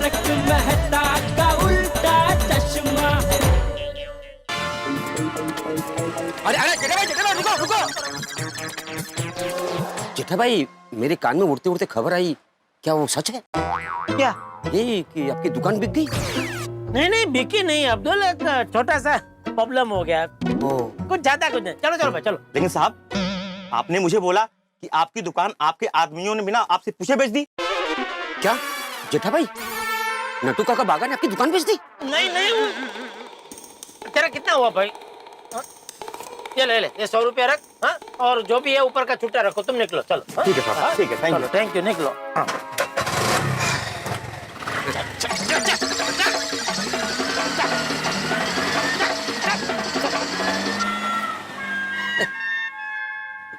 तारक मेहता का उल्टा चश्मा। अरे अरे जेठा भाई रुको रुको। जेठा भाई मेरे कान में उड़ते उड़ते खबर आई, क्या वो सच है? क्या? ये कि आपकी दुकान बिक गई? नहीं नहीं बिकी नहीं अब्दुल, एक छोटा सा प्रॉब्लम हो गया, कुछ ज्यादा कुछ नहीं। चलो चलो भाई चलो। लेकिन साहब आपने मुझे बोला कि आपकी दुकान आपके आदमियों ने बिना आपसे पूछे बेच दी। क्या जेठा भाई नटू काका बागा ने आपकी दुकान बेच दी? नहीं नहीं, तेरा कितना हुआ भाई? ये ले ले, ये 100 रुपया रख। हाँ, और जो भी है ऊपर का छुट्टा रखो, तुम निकलो चलो। ठीक है साहब, ठीक है, थैंक यू। थैंक यू, निकलो। हाँ।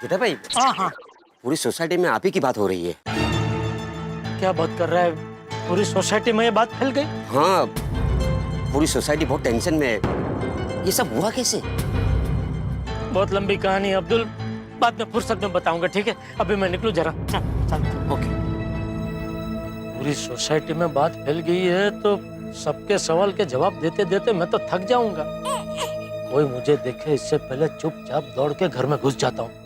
जेठा भाई हाँ पूरी सोसाइटी में आप ही की बात हो रही है। क्या बात कर रहा है? पूरी सोसाइटी में ये बात फैल गई? हाँ पूरी सोसाइटी बहुत टेंशन में है। ये सब हुआ कैसे? बहुत लंबी कहानी है अब्दुल, बाद में फुर्सत में बताऊंगा, ठीक है? अभी मैं निकलूं जरा। चल चल। ओके। पूरी सोसाइटी में बात फैल गई है तो सबके सवाल के जवाब देते देते मैं तो थक जाऊंगा। कोई मुझे देखे इससे पहले चुपचाप दौड़ के घर में घुस जाता हूँ।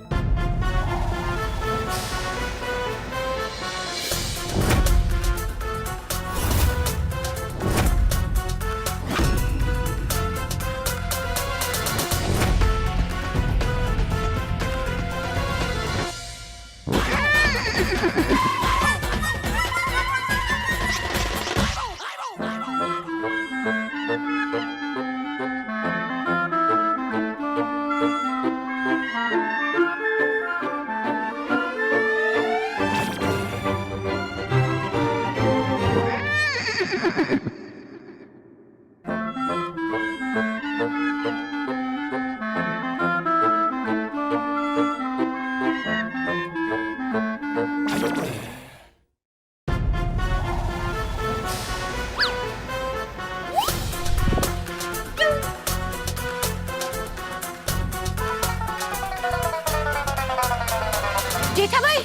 जेठा भाई,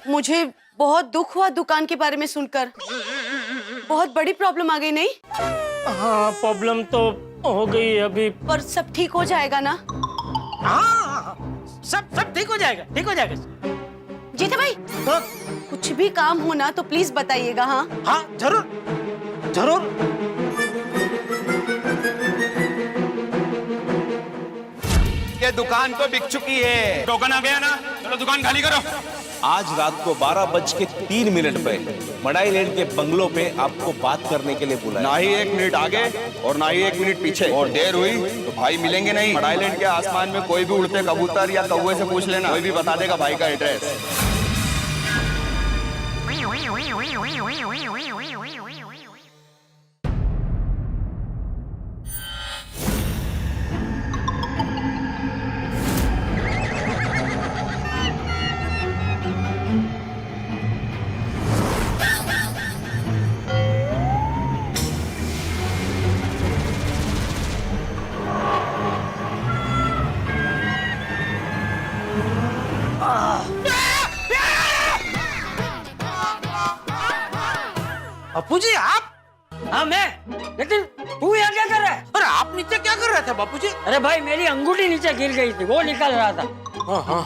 मुझे बहुत दुख हुआ दुकान के बारे में सुनकर। बहुत बड़ी प्रॉब्लम आ गई नहीं? हाँ प्रॉब्लम तो हो गई अभी, पर सब ठीक हो जाएगा ना? हाँ सब ठीक हो जाएगा, ठीक हो जाएगा। जेठा भाई हाँ कुछ भी काम हो ना तो प्लीज बताइएगा। हाँ हाँ जरूर जरूर। ये दुकान तो बिक चुकी है। टोकन आ गया ना, चलो दुकान खाली करो। आज रात को 12:03 पे मड़ाई लैंड के बंगलों पे आपको बात करने के लिए बुलाया। ना ही 1 मिनट आगे और ना ही 1 मिनट पीछे, और देर हुई तो भाई मिलेंगे नहीं। मड़ाई लैंड के आसमान में कोई भी उड़ते कबूतर या कौवे से पूछ लेना, कोई भी बता देगा भाई का एड्रेस। बापूजी आप? हाँ मैं, लेकिन तू यहाँ क्या कर रहा है? अरे आप नीचे क्या कर रहे थे बापूजी? अरे भाई मेरी अंगूठी नीचे गिर गई थी, वो निकाल रहा था। हाँ हाँ,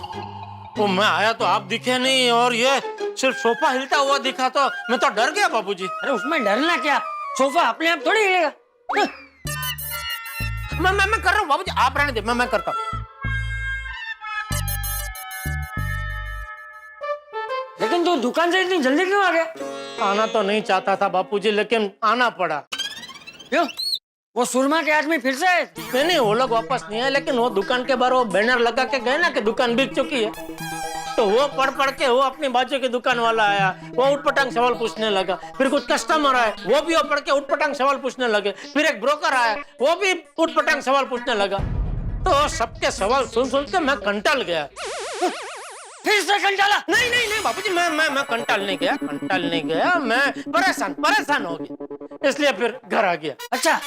वो मैं आया तो आप दिखे नहीं और ये सिर्फ सोफा हिलता हुआ दिखा तो मैं तो डर गया बापूजी। अरे उसमें डरना क्या, सोफा अपने आप थोड़ी हिलेगा। मैं कर रहा हूँ बाबूजी, आप रहने दे, मैं करता हूँ। लेकिन तू दुकान से इतनी जल्दी क्यों आ गया? आना तो नहीं चाहता था बापूजी, लेकिन आना पड़ा। क्यों? वो सुरमा के आदमी फिर से आए? नहीं वो लोग वापस नहीं आए, लेकिन वो दुकान के बाहर वो बैनर लगा के गए ना कि दुकान बिक चुकी है, तो वो पढ़ के वो अपनी बाजू की दुकान वाला आया, वो उठपटांग सवाल पूछने लगा। फिर कुछ कस्टमर आए, वो भी वो पढ़ के उठपटांग सवाल पूछने लगे। फिर एक ब्रोकर आया, वो भी उठपटांग सवाल पूछने लगा। तो सबके सवाल सुन के मैं कंटाल गया। फिर से कंटाला? नहीं बाबूजी, मैं कंटाल नहीं गया, मैं परेशान हो गया, इसलिए फिर घर आ गया। अच्छा,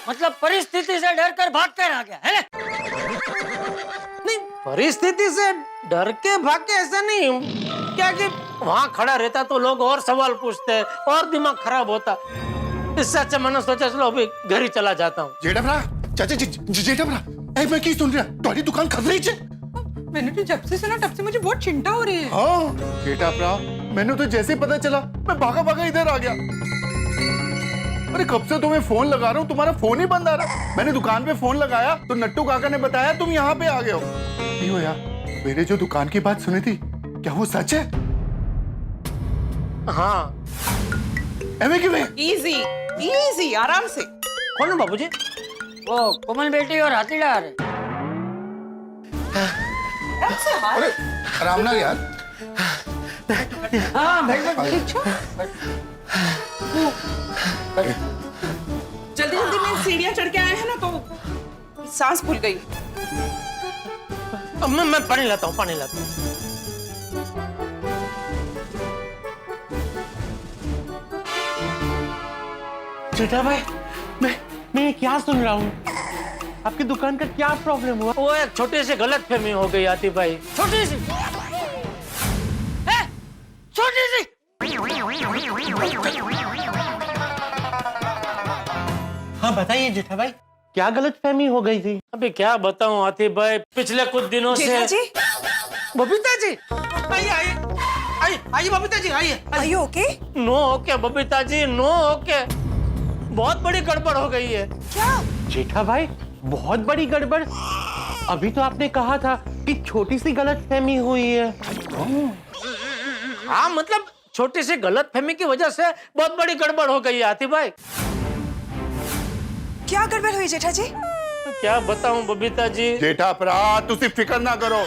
मतलब परिस्थिति से डर कर भाग कर आ गया है ना? नहीं, परिस्थिति से डर के भाग के ऐसा नहीं, क्या कि वहाँ खड़ा रहता तो लोग और सवाल पूछते और दिमाग खराब होता। इससे अच्छा मैंने सोचा चलो अभी घर ही चला जाता हूँ। जेठा भरा चाचा जेठा भरा ए मैं की सुन रहा तुम्हारी दुकान खतरे च मैंने तो जब से सुना तब से मुझे बहुत चिंता हो रही है। हाँ जेठा भरा मैंने तो जैसे ही पता चला मैं भागा भागा इधर आ गया। अरे कब से तुम्हें फोन लगा रहा हूँ तुम्हारा फोन ही बंद आ रहा। मैंने दुकान पे फोन लगाया तो नट्टू काका ने बताया तुम यहाँ पे आ गए हो। नहीं हो यार मेरे जो दुकान की बात सुनी थी क्या वो सच है? हाँ एवे कि मैं इजी इजी आराम से। कौन है बाबूजी? वो कोमल बेटी और हाथीदार। अरे आराम ना यार। हाँ बैठ जल्दी जल्दी में सीढ़ियाँ चढ़ के आए हैं ना तो सांस फूल गई। अब मैं पानी लाता हूँ, पानी लाता हूँ। जेठा भाई मैं क्या सुन रहा हूँ? आपकी दुकान का क्या प्रॉब्लम हुआ? वो एक छोटी सी गलतफहमी हो गई आती भाई। छोटी सी छोटी सी। हाँ बताइए जेठा भाई क्या गलतफहमी हो गई थी? अभी क्या बताऊं आती भाई, पिछले कुछ दिनों से। जेठा जी बबीता जी आइए आइए आइए आइए बबीता जी आइए। Are you okay? No okay Babita ji no okay, बहुत बड़ी गड़बड़ हो गई है। क्या? जेठा भाई बहुत बड़ी गड़बड़? अभी तो आपने कहा था कि छोटी सी गलतफहमी हुई है। हाँ मतलब छोटी सी गलतफहमी की वजह से बहुत बड़ी गड़बड़ हो गई है आती भाई। क्या गड़बड़ हुई जेठा जी? क्या बताऊं बबीता जी। जेठा भरा तुसी फिक्र ना करो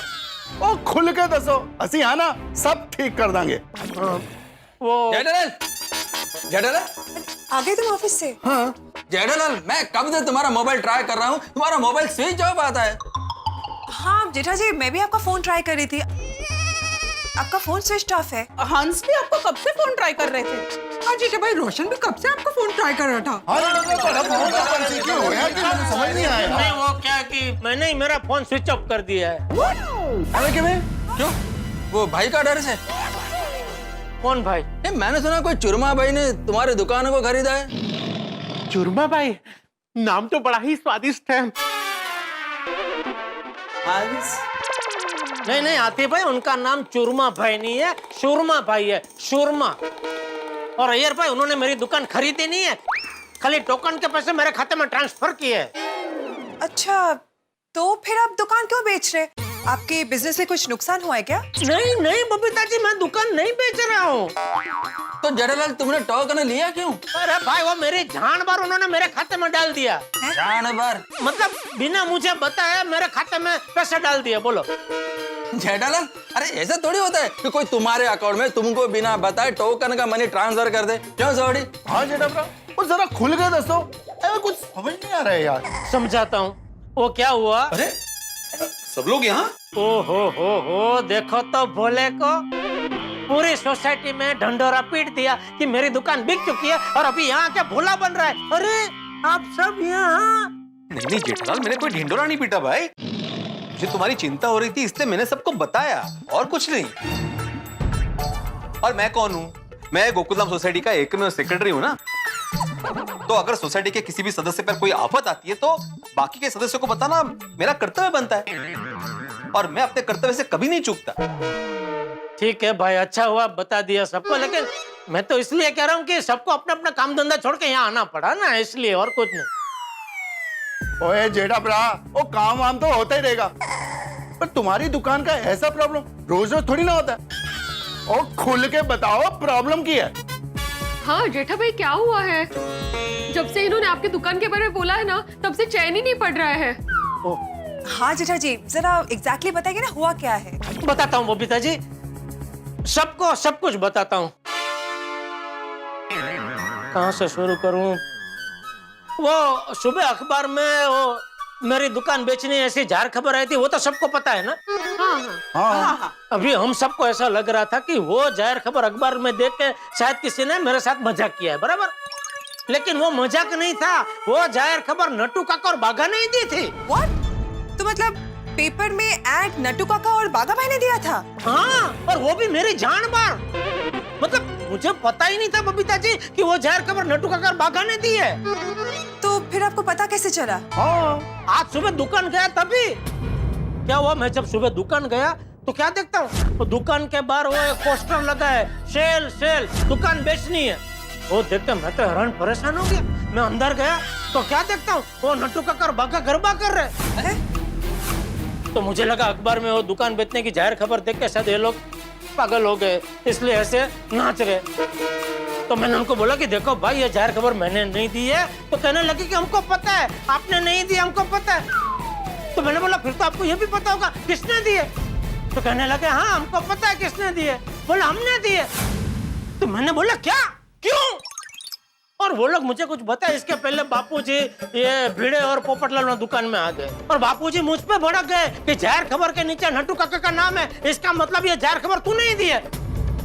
ओ खुल के दसो असी हाँ ना सब ठीक कर देंगे। वो जेठालाल आ गए तुम ऑफिस से? हाँ जेठालाल मैं कब से तुम्हारा मोबाइल ट्राई कर रहा हूँ, तुम्हारा मोबाइल स्विच ऑफ आता है। हाँ जेठा जी मैं भी आपका फोन ट्राई कर रही थी, आपका फोन स्विच ऑफ है। हंस भी आपको कब से फोन ट्राई कर रहे थे? हाँ जेठा भाई रोशन भी कब से आपका फोन ट्राई कर रहा था। समझ नहीं आया। नहीं वो क्या कि मैंने ही मेरा फोन स्विच ऑफ कर दिया है। क्यों? वो भाई का डर से? कौन भाई? मैंने सुना कोई चुरमा भाई ने तुम्हारी दुकान को खरीदा है। चुरमा भाई नाम तो बड़ा ही स्वादिष्ट है। नहीं नहीं आती भाई उनका नाम चुरमा भाई नहीं है, शूरमा भाई है, शूरमा। और अय्यर भाई उन्होंने मेरी दुकान खरीदी नहीं है, खाली टोकन के पैसे मेरे खाते में ट्रांसफर किए। अच्छा तो फिर आप दुकान क्यों बेच रहे? आपके बिजनेस में कुछ नुकसान हुआ है क्या? नहीं नहीं बबीता जी मैं दुकान नहीं बेच रहा हूँ। तो जेठालाल तुमने टोकन लिया क्यों? अरे भाई वो मेरी जान भर उन्होंने मेरे खाते में डाल दिया। जान भर मतलब बिना मुझे बताया मेरे खाते में पैसे डाल दिए। बोलो जेठालाल अरे ऐसा थोड़ी होता है कि कोई तुम्हारे अकाउंट में तुमको बिना बताए टोकन का मनी ट्रांसफर कर दे। क्यों सॉरी? हाँ जेठा भरा वो जरा खुल के दसो कुछ समझ नहीं आ रहा है यार। समझाता हूँ। वो क्या हुआ? अरे सब लोग यहाँ? ओ हो देखो तो भोले को पूरी सोसाइटी में ढंढोरा पीट दिया कि मेरी दुकान बिक चुकी है और अभी यहाँ क्या भोला बन रहा है। अरे आप सब यहाँ? नहीं जेठालाल मैंने कोई ढिंडोरा नहीं पीटा भाई, मुझे तुम्हारी चिंता हो रही थी इसलिए मैंने सबको बताया और कुछ नहीं। और मैं कौन हूँ? मैं गोकुलधाम सोसाइटी का एकमेव सेक्रेटरी हूँ ना, तो अगर सोसाइटी के किसी भी सदस्य पर कोई आफत आती है तो बाकी के सदस्यों को बताना मेरा कर्तव्य बनता है और मैं अपने कर्तव्य से कभी नहीं चूकता। ठीक है भाई अच्छा हुआ बता दिया सबको, लेकिन मैं तो इसलिए कह रहा हूँ कि सबको अपना अपना काम धंधा छोड़ के यहाँ आना पड़ा ना, इसलिए और कुछ नहीं। ओए जेठा भरा वो काम वाम तो होता ही रहेगा पर तुम्हारी दुकान का ऐसा प्रॉब्लम रोज रोज थोड़ी ना होता है। और खुल के बताओ प्रॉब्लम की है। हाँ जेठा भाई क्या हुआ है? जब से इन्होंने आपकी दुकान के बारे में बोला है ना तब से चैन ही नहीं पड़ रहा है। हाँ जेठा जी जरा एग्जैक्टली बताइए ना हुआ क्या है? बताता हूँ बबीता जी, सबको सब कुछ बताता हूँ। कहाँ से शुरू करूँ? वो सुबह अखबार में वो मेरी दुकान बेचनी ऐसी जार खबर आई थी, वो तो सबको पता है ना। हाँ। अभी हम सबको ऐसा लग रहा था कि वो जाहिर खबर अखबार में देख के शायद किसी ने मेरे साथ मजाक किया है, बराबर? लेकिन वो मजाक नहीं था, वो जाहिर खबर नट्टू काका और बाघा ने ही दी थी। What? तो मतलब पेपर में ऐड नट्टू काका और बागा भाई ने दिया था। हाँ, और वो भी मेरी जान बार। मतलब मुझे पता ही नहीं था बबीता जी कि वो जहर खबर नट्टू काका और बागा ने दी है। तो फिर आपको पता कैसे चला? हाँ, आज सुबह दुकान गया तभी। क्या हुआ, मैं जब सुबह दुकान गया तो क्या देखता हूँ, तो दुकान के बाहर वो एक पोस्टर लगा है, सेल सेल, दुकान बेचनी है। वो देखते मैं तो हैरान परेशान हो गया। मैं अंदर गया तो क्या देखता हूँ, वो नट्टू काका और बागा गरबा कर रहे। तो मुझे लगा अखबार में वो दुकान बेचने की जाहिर खबर देख के शायद ये लोग पागल हो गए, इसलिए ऐसे नाच रहे। तो मैंने उनको बोला कि देखो भाई, ये जाहिर खबर मैंने नहीं दी है। तो कहने लगे कि हमको पता है, आपने नहीं दी, हमको पता है। तो मैंने बोला फिर तो आपको ये भी पता होगा किसने दिए। तो कहने लगे हाँ, हमको पता है किसने दिए। बोला हमने दिए। तो मैंने बोला क्या, क्यों? और वो लोग मुझे कुछ बताया इसके पहले बापूजी ये भिड़े और पोपटलाल दुकान में आ गए और बापूजी मुझ पे भड़क गए कि जाहिर खबर के नीचे नट्टू काका का नाम है, इसका मतलब ये जाहिर खबर तू नहीं दी है।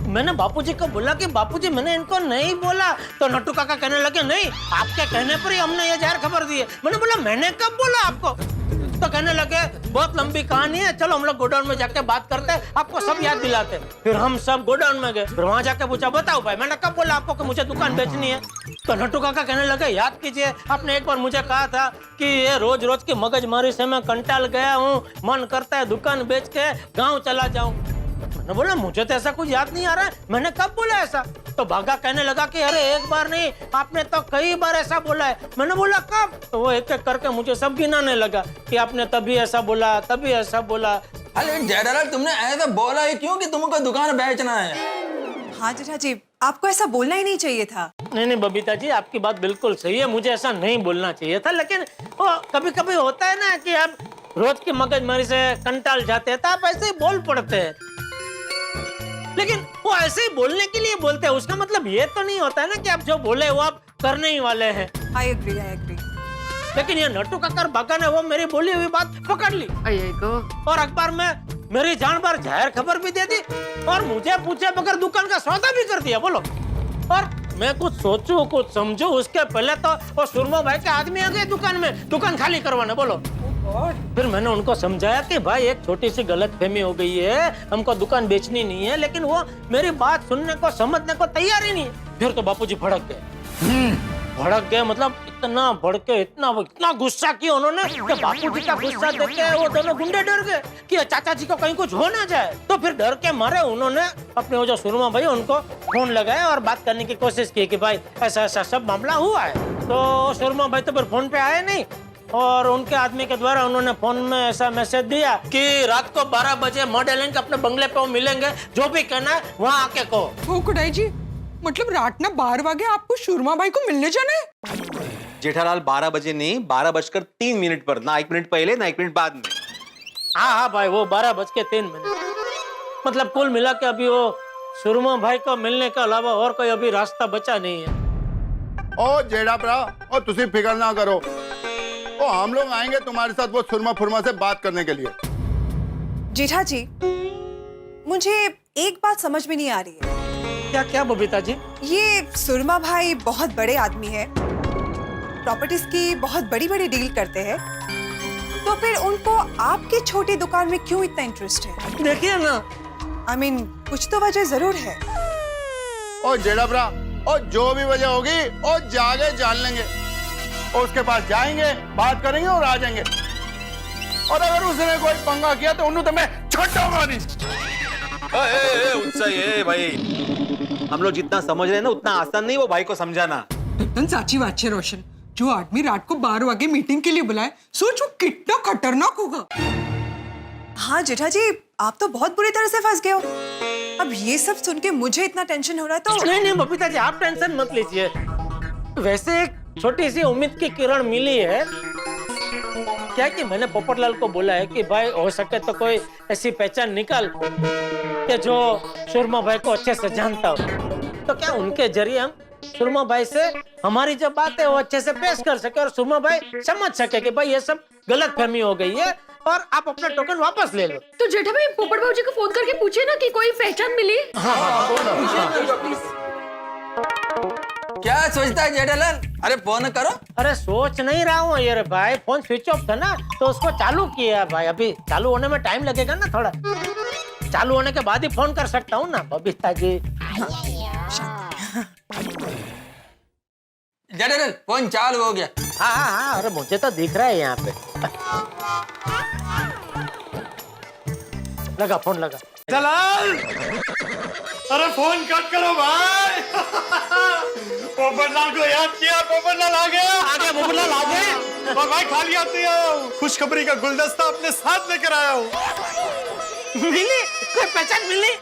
मैंने बापूजी को बोला कि बापूजी मैंने इनको नहीं बोला। तो नट्टू काका कहने लगे नहीं, आपके कहने पर ही हमने ये जाहिर खबर दी है। मैंने बोला मैंने कब बोला आपको? तो कहने लगे बहुत लंबी कहानी है, चलो हम लोग गोडाउन में जाके बात करते हैं, आपको सब याद दिलाते। फिर हम सब गोडाउन में गए, फिर वहां जाके पूछा बताओ भाई मैंने कब बोला आपको कि मुझे दुकान बेचनी है? तो नट्टू काका कहने लगे याद कीजिए, आपने एक बार मुझे कहा था कि ये रोज रोज की मगजमारी से मैं कंटाल गया हूँ, मन करता है दुकान बेच के गाँव चला जाऊँ। मैंने बोला मुझे तो ऐसा कुछ याद नहीं आ रहा है, मैंने कब बोला ऐसा? तो बागा कहने लगा कि अरे एक बार नहीं, आपने तो कई बार ऐसा बोला है। मैंने बोला कब? तो वो एक एक करके मुझे सब गिनाने लगा कि आपने तभी ऐसा बोला, तभी ऐसा बोला। अरे जेठालाल, तुमने ऐसा बोला ही क्यों कि तुमको दुकान बेचना है? हाँ जेठा जी, आपको ऐसा बोलना ही नहीं चाहिए था। नहीं बबीता जी, आपकी बात बिल्कुल सही है, मुझे ऐसा नहीं बोलना चाहिए था। लेकिन वो कभी कभी होता है ना कि आप रोज की मगजमारी से कंटाल जाते हैं तो आप ऐसे ही बोल पड़ते हैं। लेकिन वो ऐसे ही बोलने के लिए बोलते हैं, उसका मतलब ये तो नहीं होता है ना कि आप जो बोले वो आप करने ही वाले हैं। I agree, I agree. लेकिन ये नट्टू काका बागा ने वो मेरी बोली हुई बात पकड़ ली और अखबार में मेरी जान बार जाहिर खबर भी दे दी और मुझे पूछे बगैर दुकान का सौदा भी कर दिया। बोलो, और मैं कुछ सोचूं कुछ समझूं उसके पहले तो वो सुरमा भाई के आदमी आ गए दुकान में, दुकान खाली करवाने। बोलो, फिर मैंने उनको समझाया कि भाई एक छोटी सी गलतफहमी हो गई है, हमको दुकान बेचनी नहीं है। लेकिन वो मेरी बात सुनने को समझने को तैयार ही नहीं। फिर तो बापूजी भड़क गए। भड़क गए मतलब इतना भड़के, इतना गुस्सा किया उन्होंने कि बापूजी का गुस्सा देख के वो दोनों गुंडे डर गए कि चाचा जी को कहीं कुछ हो ना जाए। तो फिर डर के मारे उन्होंने अपने वो जो सुरमा भाई उनको फोन लगाया और बात करने की कोशिश की कि भाई ऐसा ऐसा सब मामला हुआ है। तो सुरमा भाई तो फिर फोन पे आए नहीं और उनके आदमी के द्वारा उन्होंने फोन में ऐसा मैसेज दिया कि रात को 12 बजे मॉडल के अपने बंगले पे वो मिलेंगे, जो भी कहना है वहाँ आके कहो। खुदाई जी, मतलब रात ना 12 बजे आपको सुरमा भाई को मिलने जाना है? जेठालाल 12 बजे नहीं, 12:03 पर, ना 1 मिनट पहले ना 1 मिनट बाद में। हाँ भाई, वो 12:03। मतलब कुल मिला के अभी वो सुरमा भाई को मिलने के अलावा और कोई अभी रास्ता बचा नहीं है। ओ जेड़ा भरा, ओ तुसी फिक्र ना करो, ओ हम लोग आएंगे तुम्हारे साथ वो सुरमा फुरमा से बात करने के लिए। जेठा जी, मुझे एक बात समझ में नहीं आ रही है। क्या क्या बबीता जी? ये सुरमा भाई बहुत बड़े आदमी है, प्रॉपर्टीज की बहुत बड़ी बड़ी डील करते हैं, तो फिर उनको आपकी छोटी दुकान में क्यों इतना इंटरेस्ट है? देखिए ना, I mean, कुछ तो वजह जरूर है। ओ जेड़ा भरा, ओ जो भी वजह होगी ओ जाके जान लेंगे, उसके पास जाएंगे, बात करेंगे और आ जाएंगे। और अगर उसने कोई पंगा किया तो उन्हें तो मैं छोड़ूंगा नहीं। उत्साह भाई, हम लोग जितना समझ रहे हैं ना उतना आसान नहीं वो भाई को समझाना। एकदम साची बात है रोशन, जो आदमी रात को 12 बजे मीटिंग के लिए बुलाए, सोचो कितना खतरनाक होगा। हाँ जेठा जी, आप तो बहुत बुरी तरह से फंस गए हो। अब ये सब सुन के मुझे इतना टेंशन हो रहा है तो। नहीं बबीता जी, आप टेंशन मत लीजिए। वैसे एक छोटी सी उम्मीद की किरण मिली है। क्या कि मैंने पोपटलाल को बोला है कि भाई हो सके तो कोई ऐसी पहचान निकाल कि जो सुरमा भाई को अच्छे से जानता हो, तो क्या उनके जरिए हम सुरमा भाई से हमारी जो बात है वो अच्छे से पेश कर सके और सुरमा भाई समझ सके कि भाई ये सब गलतफहमी हो गई है और आप अपना टोकन वापस ले लो। तो जेठा भाई पोपट भाई जी को फोन करके पूछे ना कि कोई पहचान मिली। क्या सोचता है जेठालाल? अरे फोन करो। अरे सोच नहीं रहा हूँ यार भाई, फोन स्विच ऑफ था ना तो उसको चालू किया भाई। अभी चालू होने में टाइम लगेगा ना थोड़ा, चालू होने के बाद ही फोन कर सकता हूँ ना बबीता जी। जेठालाल फोन चालू हो गया। हाँ, अरे मुझे तो दिख रहा है यहाँ पे। लगा फोन लगा। जलाल, अरे फोन कट करो भाई। पोपटलाल को याद किया, पोपटलाल आ गया। पोपटलाल आ गया। और भाई खाली आती हो, खुशखबरी का गुलदस्ता अपने साथ लेकर आया हूँ। मिली? कोई पहचान मिली?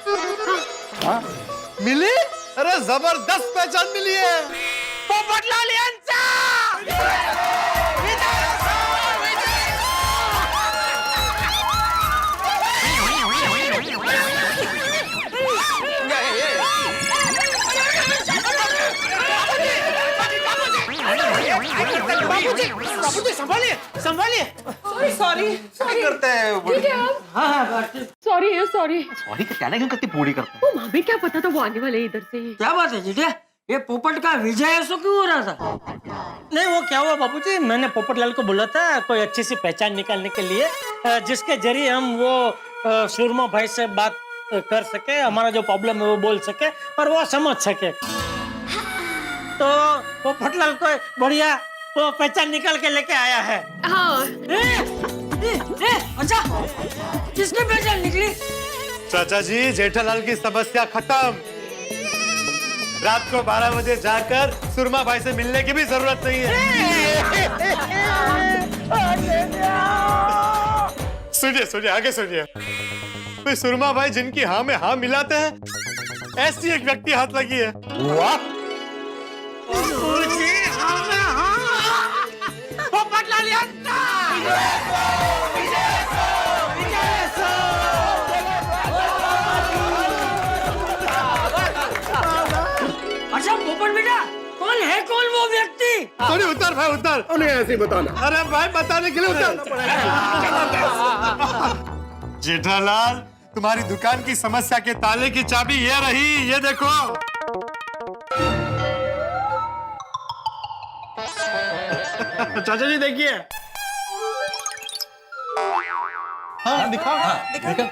हाँ? मिली? अरे जबरदस्त पहचान मिली है। पोपटलाल यांचा! बाबूजी संभालिए, संभालिए। सॉरी करते हैं ठीक है आप। हाँ, सॉरी है सॉरी। सॉरी का कहना क्यों करती पूरी करते वो माँ भी क्या पता था वो आने वाले हैं इधर से ही। क्या बात है जीजा, ये पोपट का विजय ऐसा क्यों हो रहा था? नहीं वो क्या हुआ बाबूजी, मैंने पोपटलाल को बोला था कोई अच्छी सी पहचान निकालने के लिए जिसके जरिए हम वो सुरमा भाई से बात कर सके, हमारा जो प्रॉब्लम है वो बोल सके और वो समझ सके। तो पोपटलाल को बढ़िया वो पहचान निकाल के लेके आया है। हाँ। अच्छा, किसने पहचान निकली? चाचा जी, जेठालाल की समस्या खत्म। रात को 12 बजे जाकर सुरमा भाई से मिलने की भी जरूरत नहीं है। सुनिए सुनिए, आगे सुनिए। तो सुरमा भाई जिनकी हाँ में हाँ मिलाते हैं, ऐसी एक व्यक्ति हाथ लगी है। वाह, पोपटलाल यांचा! अच्छा पोपट बेटा, कौन वो व्यक्ति? थोड़ी उतर भाई उतर, उन्हें ऐसे ही बताना। अरे भाई बताने के लिए उतर। जेठालाल, तुम्हारी दुकान की समस्या के ताले की चाबी ये रही, ये देखो। चाचा जी देखिए। हाँ दिखाओ। दिखाओ।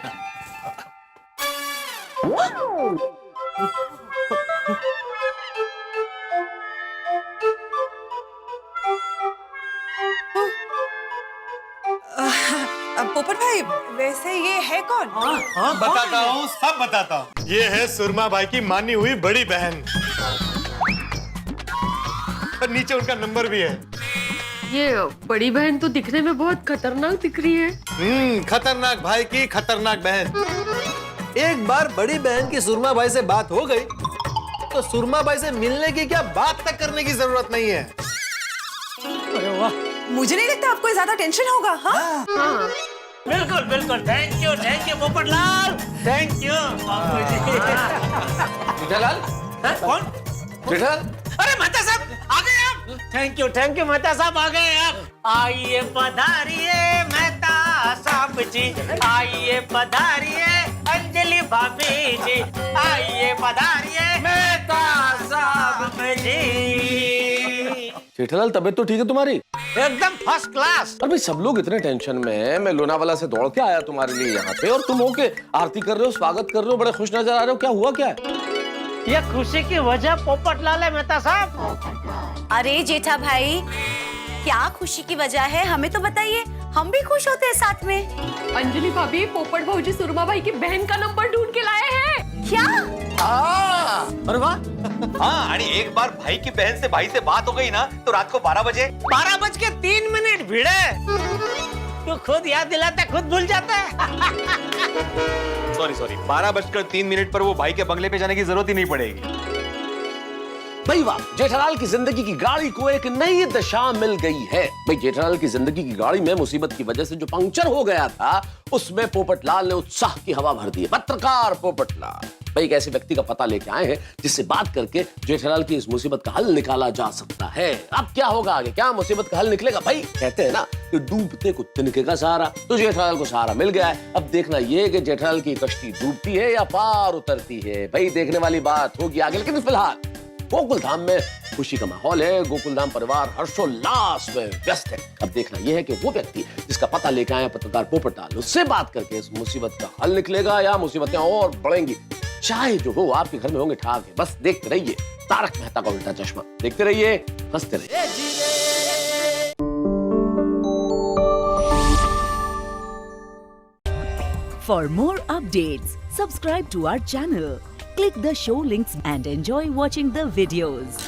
पोपट भाई, वैसे ये है कौन? बताता हूँ, सब बताता हूँ। ये है सुरमा भाई की मानी हुई बड़ी बहन, और नीचे उनका नंबर भी है। ये बड़ी बहन तो दिखने में बहुत खतरनाक दिख रही है। खतरनाक भाई की खतरनाक बहन। एक बार बड़ी बहन की सुरमा भाई से बात हो गई तो सुरमा भाई से मिलने की क्या बात तक करने की जरूरत नहीं है। अरे वाह, मुझे नहीं लगता आपको ज्यादा टेंशन होगा। हाँ? हाँ। बिल्कुल बिल्कुल, thank you Popatlal, thank you बाबूजी। जेठालाल कौन? जेठालाल, अरे मेहता साहब आ गए आप। थैंक यू मेहता साहब आ गए आप। आइए पधारिए मेहता साहब जी, आइए पधारिए अंजलि भाभी जी, आइए पधारिए मेहता साहब जी। जेठालाल तबीयत तो ठीक है तुम्हारी? एकदम फर्स्ट क्लास। और भाई सब लोग इतने टेंशन में हैं, मैं लोनावाला से दौड़ के आया तुम्हारे लिए यहाँ पे, और तुम हो के आरती कर रहे हो, स्वागत कर रहे हो, बड़े खुश नजर आ रहे हो। क्या हुआ क्या है? ये खुशी की वजह पोपटलाल है मेहता साहब। अरे जेठा भाई, क्या खुशी की वजह है हमें तो बताइए, हम भी खुश होते हैं साथ में। अंजलि भाभी पोपट भाऊजी सुरमा भाई की बहन का नंबर ढूंढ के लाए हैं। क्या? अरे वाह, हाँ, आणि एक बार भाई की बहन से भाई से बात हो गई ना तो रात को 12 बजे 12:03 भिड़े। तू खुद याद दिलाता खुद भूल जाता है। सॉरी 12:03 पर वो भाई के बंगले पे जाने की जरूरत ही नहीं पड़ेगी। भाई वाह, जेठालाल की जिंदगी की गाड़ी को एक नई दशा मिल गई है। भाई जेठालाल की जिंदगी की गाड़ी में मुसीबत की वजह से जो पंक्चर हो गया था, उसमें पोपटलाल ने उत्साह की हवा भर दी है। पत्रकार पोपटलाल भाई एक ऐसे व्यक्ति का पता लेके आए हैं जिससे बात करके जेठालाल की इस मुसीबत का हल निकाला जा सकता है। अब क्या होगा आगे, क्या मुसीबत का हल निकलेगा? भाई कहते हैं ना कि डूबते को तिनके का सहारा, तो जेठालाल को सहारा मिल गया है। अब देखना यह कि जेठालाल की कश्ती डूबती है या पार उतरती है, भाई देखने वाली बात होगी आगे। लेकिन फिलहाल गोकुलधाम में खुशी का माहौल है। गोकुलधाम परिवार हर्षोल्लास में व्यस्त है। अब देखना यह है कि वो व्यक्ति जिसका पता लेकर आया पत्रकार पोपटलाल, उससे बात करके इस मुसीबत का हल निकलेगा या मुसीबतें और बढ़ेंगी। चाहे जो हो, आपके घर में होंगे ठाक है। बस देखते रहिए तारक मेहता का उल्टा चश्मा। देखते रहिए, हंसते रहिए। For more updates, subscribe to our channel, click the show links and enjoy watching the videos.